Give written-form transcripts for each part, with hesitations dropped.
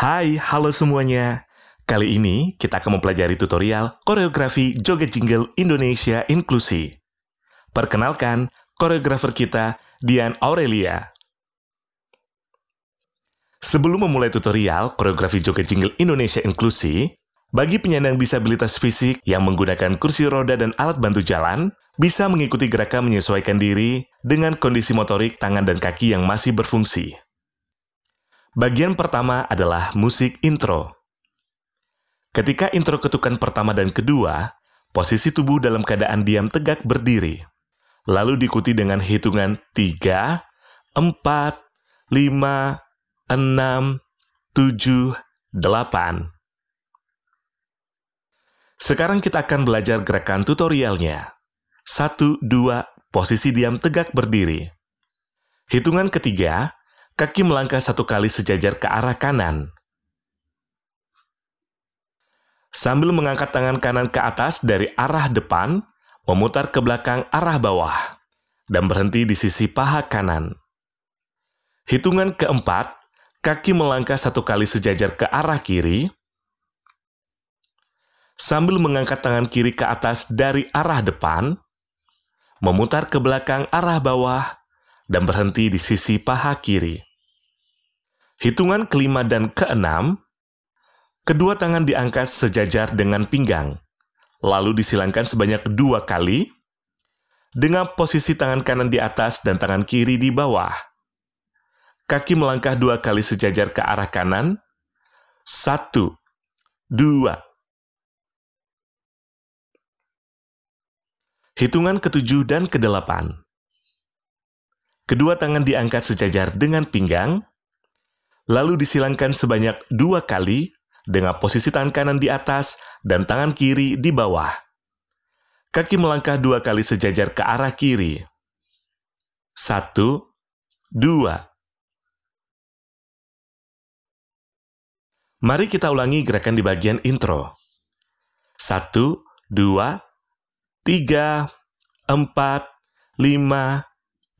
Hai, halo semuanya. Kali ini kita akan mempelajari tutorial koreografi joget jingle Indonesia Inklusi. Perkenalkan, koreografer kita, Dian Aurelia. Sebelum memulai tutorial koreografi joget jingle Indonesia Inklusi, bagi penyandang disabilitas fisik yang menggunakan kursi roda dan alat bantu jalan, bisa mengikuti gerakan menyesuaikan diri dengan kondisi motorik tangan dan kaki yang masih berfungsi. Bagian pertama adalah musik intro. Ketika intro ketukan pertama dan kedua, posisi tubuh dalam keadaan diam tegak berdiri. Lalu diikuti dengan hitungan 3, 4, 5, 6, 7, 8. Sekarang kita akan belajar gerakan tutorialnya. 1, 2, posisi diam tegak berdiri. Hitungan ketiga, kaki melangkah 1 kali sejajar ke arah kanan. Sambil mengangkat tangan kanan ke atas dari arah depan, memutar ke belakang arah bawah, dan berhenti di sisi paha kanan. Hitungan keempat, kaki melangkah 1 kali sejajar ke arah kiri, sambil mengangkat tangan kiri ke atas dari arah depan, memutar ke belakang arah bawah, dan berhenti di sisi paha kiri. Hitungan kelima dan keenam, kedua tangan diangkat sejajar dengan pinggang, lalu disilangkan sebanyak 2 kali, dengan posisi tangan kanan di atas dan tangan kiri di bawah. Kaki melangkah 2 kali sejajar ke arah kanan, 1, 2. Hitungan ketujuh dan kedelapan. Kedua tangan diangkat sejajar dengan pinggang, lalu disilangkan sebanyak 2 kali dengan posisi tangan kanan di atas dan tangan kiri di bawah. Kaki melangkah 2 kali sejajar ke arah kiri. 1, 2. Mari kita ulangi gerakan di bagian intro. 1, 2, 3, 4, 5,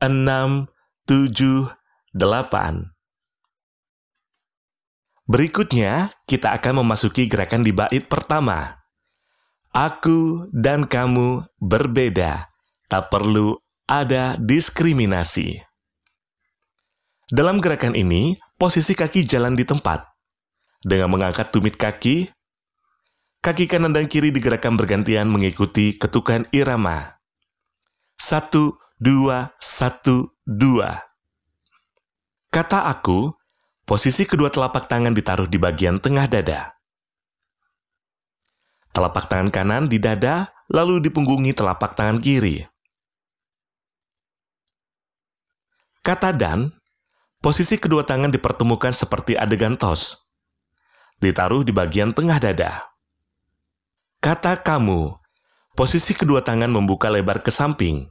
6, 7, 8. Berikutnya, kita akan memasuki gerakan di bait pertama. Aku dan kamu berbeda, tak perlu ada diskriminasi. Dalam gerakan ini, posisi kaki jalan di tempat. Dengan mengangkat tumit kaki kanan dan kiri digerakkan bergantian mengikuti ketukan irama. 1, 2, 1, 2. Kata aku, posisi kedua telapak tangan ditaruh di bagian tengah dada. Telapak tangan kanan di dada, lalu dipunggungi telapak tangan kiri. Kata dan, posisi kedua tangan dipertemukan seperti adegan tos. Ditaruh di bagian tengah dada. Kata kamu, posisi kedua tangan membuka lebar ke samping,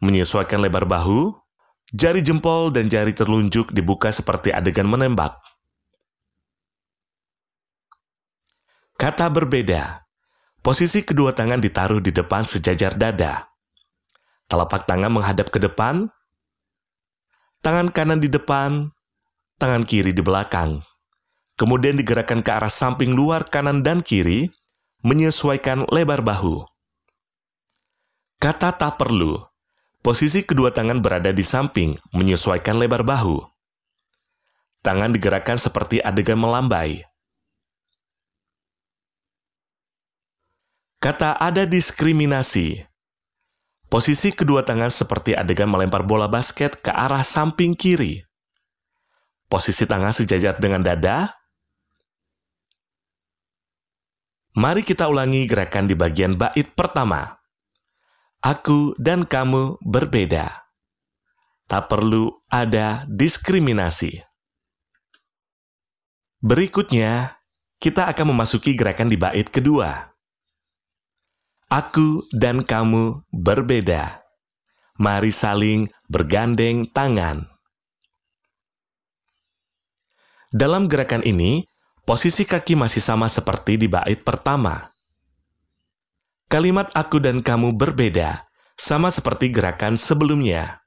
menyesuaikan lebar bahu, jari jempol dan jari telunjuk dibuka seperti adegan menembak. Kata berbeda, posisi kedua tangan ditaruh di depan sejajar dada. Telapak tangan menghadap ke depan, tangan kanan di depan, tangan kiri di belakang. Kemudian digerakkan ke arah samping luar kanan dan kiri, menyesuaikan lebar bahu. Kata tak perlu, posisi kedua tangan berada di samping, menyesuaikan lebar bahu. Tangan digerakkan seperti adegan melambai. Kata ada diskriminasi. Posisi kedua tangan seperti adegan melempar bola basket ke arah samping kiri. Posisi tangan sejajar dengan dada. Mari kita ulangi gerakan di bagian bait pertama. Aku dan kamu berbeda. Tak perlu ada diskriminasi. Berikutnya, kita akan memasuki gerakan di bait kedua. Aku dan kamu berbeda. Mari saling bergandeng tangan. Dalam gerakan ini, posisi kaki masih sama seperti di bait pertama. Kalimat aku dan kamu berbeda, sama seperti gerakan sebelumnya.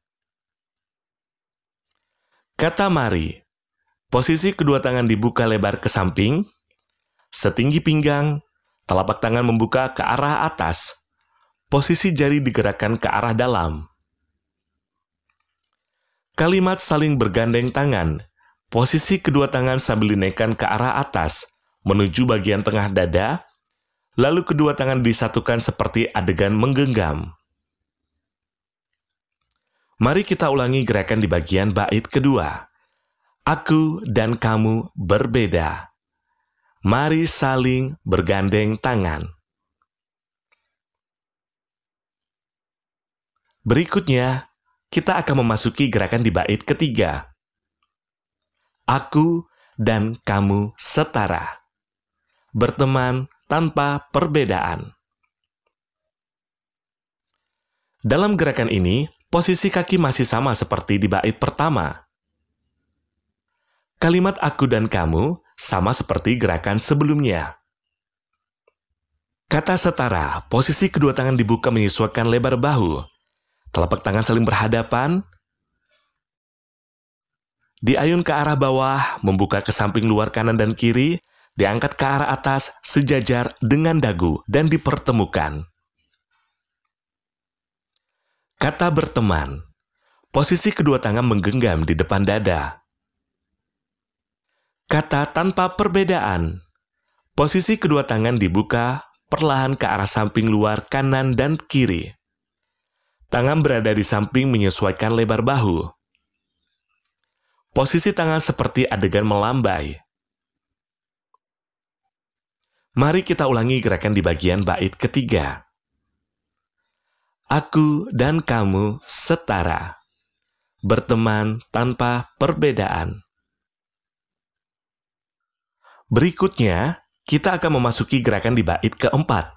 Kata mari, Posisi kedua tangan dibuka lebar ke samping, setinggi pinggang, telapak tangan membuka ke arah atas. Posisi jari digerakkan ke arah dalam. Kalimat saling bergandeng tangan. Posisi kedua tangan sambil dinaikkan ke arah atas, menuju bagian tengah dada, lalu kedua tangan disatukan seperti adegan menggenggam. Mari kita ulangi gerakan di bagian bait kedua. Aku dan kamu berbeda. Mari saling bergandeng tangan. Berikutnya, kita akan memasuki gerakan di bait ketiga. Aku dan kamu setara. Berteman tanpa perbedaan. Dalam gerakan ini, posisi kaki masih sama seperti di bait pertama. Kalimat aku dan kamu sama seperti gerakan sebelumnya. Kata setara, posisi kedua tangan dibuka menyesuaikan lebar bahu. Telapak tangan saling berhadapan. Diayun ke arah bawah, membuka ke samping luar kanan dan kiri, diangkat ke arah atas sejajar dengan dagu dan dipertemukan. Kata berteman, posisi kedua tangan menggenggam di depan dada. Kata tanpa perbedaan, posisi kedua tangan dibuka perlahan ke arah samping luar kanan dan kiri. Tangan berada di samping menyesuaikan lebar bahu. Posisi tangan seperti adegan melambai. Mari kita ulangi gerakan di bagian bait ketiga. Aku dan kamu setara. Berteman tanpa perbedaan. Berikutnya, kita akan memasuki gerakan di bait keempat.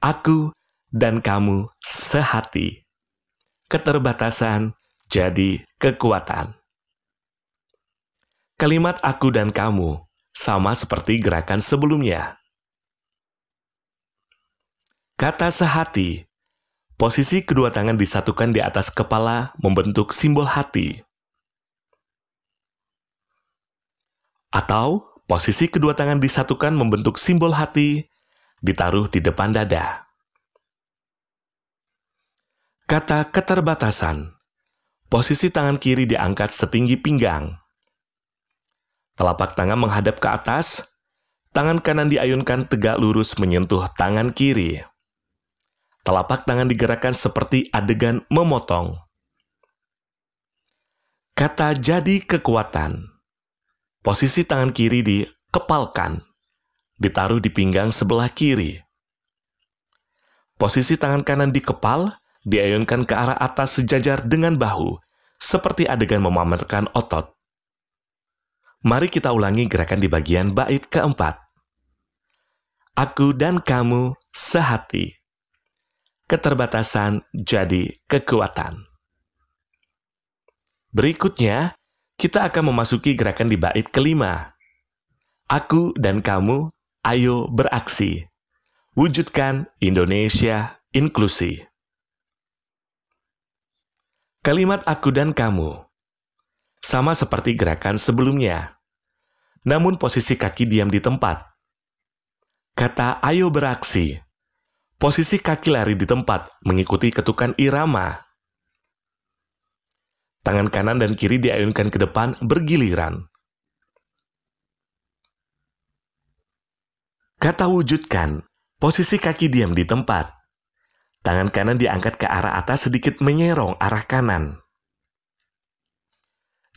Aku dan kamu sehati. Keterbatasan jadi kekuatan. Kalimat aku dan kamu sama seperti gerakan sebelumnya. Kata sehati, posisi kedua tangan disatukan di atas kepala membentuk simbol hati. Atau posisi kedua tangan disatukan membentuk simbol hati, ditaruh di depan dada. Kata keterbatasan, posisi tangan kiri diangkat setinggi pinggang. Telapak tangan menghadap ke atas, tangan kanan diayunkan tegak lurus menyentuh tangan kiri. Telapak tangan digerakkan seperti adegan memotong. Kata jadi kekuatan, posisi tangan kiri dikepalkan, ditaruh di pinggang sebelah kiri. Posisi tangan kanan dikepal, diayunkan ke arah atas sejajar dengan bahu, seperti adegan memamerkan otot. Mari kita ulangi gerakan di bagian bait keempat. Aku dan kamu sehati. Keterbatasan jadi kekuatan. Berikutnya, kita akan memasuki gerakan di bait kelima. Aku dan kamu, ayo beraksi. Wujudkan Indonesia inklusi. Kalimat aku dan kamu sama seperti gerakan sebelumnya, namun posisi kaki diam di tempat. Kata ayo beraksi, posisi kaki lari di tempat mengikuti ketukan irama. Tangan kanan dan kiri diayunkan ke depan bergiliran. Kata wujudkan, posisi kaki diam di tempat. Tangan kanan diangkat ke arah atas sedikit menyerong arah kanan.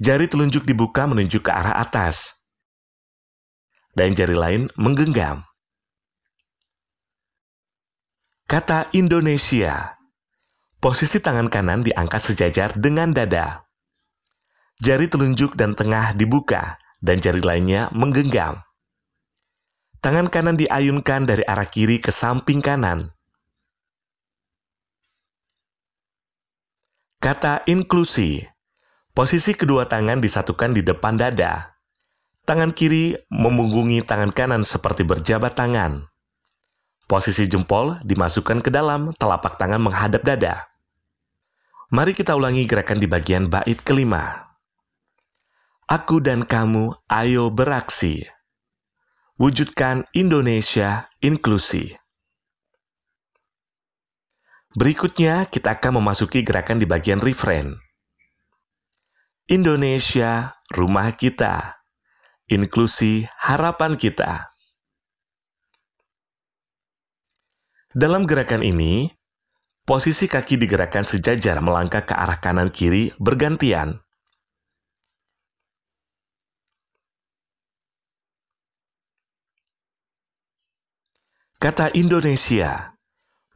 Jari telunjuk dibuka menunjuk ke arah atas. Dan jari lain menggenggam. Kata Indonesia. Posisi tangan kanan diangkat sejajar dengan dada. Jari telunjuk dan tengah dibuka, dan jari lainnya menggenggam. Tangan kanan diayunkan dari arah kiri ke samping kanan. Kata inklusi. Posisi kedua tangan disatukan di depan dada. Tangan kiri memunggungi tangan kanan seperti berjabat tangan. Posisi jempol dimasukkan ke dalam, telapak tangan menghadap dada. Mari kita ulangi gerakan di bagian bait kelima. Aku dan kamu, ayo beraksi. Wujudkan Indonesia inklusi. Berikutnya, kita akan memasuki gerakan di bagian refrain. Indonesia, rumah kita. Inklusi, harapan kita. Dalam gerakan ini, posisi kaki digerakkan sejajar melangkah ke arah kanan-kiri bergantian. Kata Indonesia.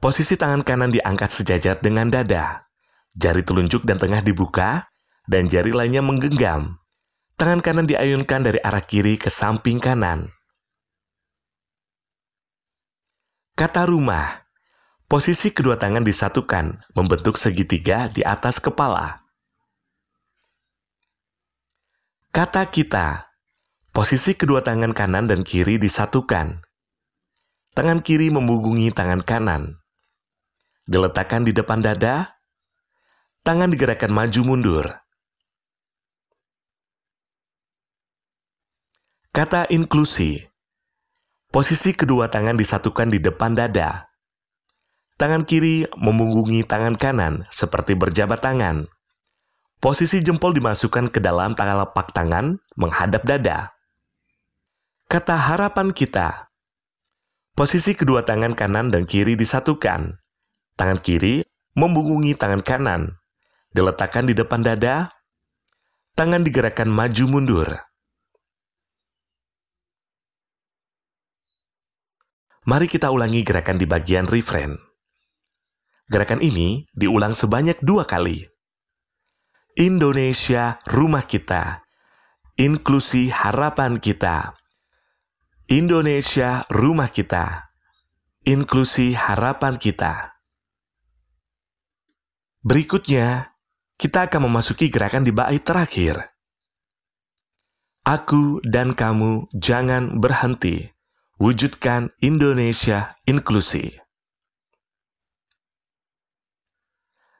Posisi tangan kanan diangkat sejajar dengan dada. Jari telunjuk dan tengah dibuka, dan jari lainnya menggenggam. Tangan kanan diayunkan dari arah kiri ke samping kanan. Kata rumah. Posisi kedua tangan disatukan, membentuk segitiga di atas kepala. Kata kita. Posisi kedua tangan kanan dan kiri disatukan. Tangan kiri membungkungi tangan kanan. Diletakkan di depan dada. Tangan digerakkan maju mundur. Kata inklusi. Posisi kedua tangan disatukan di depan dada. Tangan kiri membungkungi tangan kanan seperti berjabat tangan. Posisi jempol dimasukkan ke dalam telapak tangan menghadap dada. Kata harapan kita. Posisi kedua tangan kanan dan kiri disatukan. Tangan kiri membungkungi tangan kanan. Diletakkan di depan dada. Tangan digerakkan maju mundur. Mari kita ulangi gerakan di bagian refrain. Gerakan ini diulang sebanyak 2 kali. Indonesia, rumah kita. Inklusi, harapan kita. Indonesia, rumah kita. Inklusi, harapan kita. Berikutnya, kita akan memasuki gerakan di bait terakhir. Aku dan kamu jangan berhenti. Wujudkan Indonesia inklusi.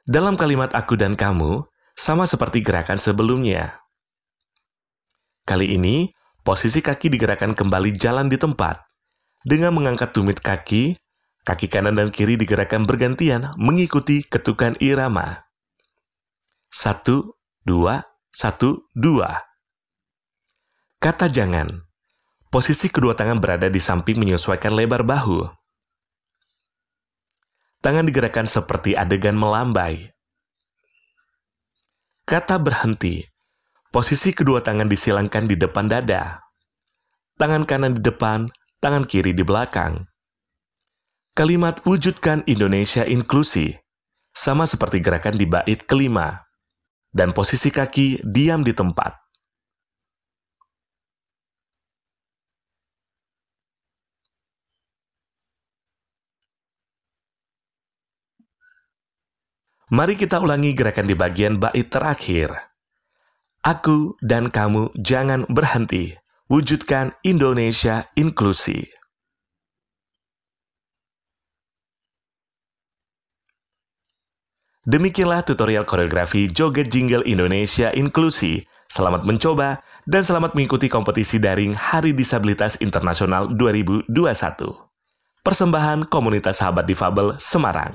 Dalam kalimat aku dan kamu, sama seperti gerakan sebelumnya. Kali ini, posisi kaki digerakkan kembali jalan di tempat. Dengan mengangkat tumit kaki, kaki kanan dan kiri digerakkan bergantian mengikuti ketukan irama. 1, 2, 1, 2. Kata jangan. Posisi kedua tangan berada di samping menyesuaikan lebar bahu. Tangan digerakkan seperti adegan melambai. Kata berhenti. Posisi kedua tangan disilangkan di depan dada. Tangan kanan di depan, tangan kiri di belakang. Kalimat wujudkan Indonesia inklusi, sama seperti gerakan di bait kelima. Dan posisi kaki diam di tempat. Mari kita ulangi gerakan di bagian bait terakhir. Aku dan kamu jangan berhenti. Wujudkan Indonesia inklusi. Demikianlah tutorial koreografi joget jingle Indonesia inklusi. Selamat mencoba dan selamat mengikuti kompetisi daring Hari Disabilitas Internasional 2021. Persembahan Komunitas Sahabat Difabel Semarang.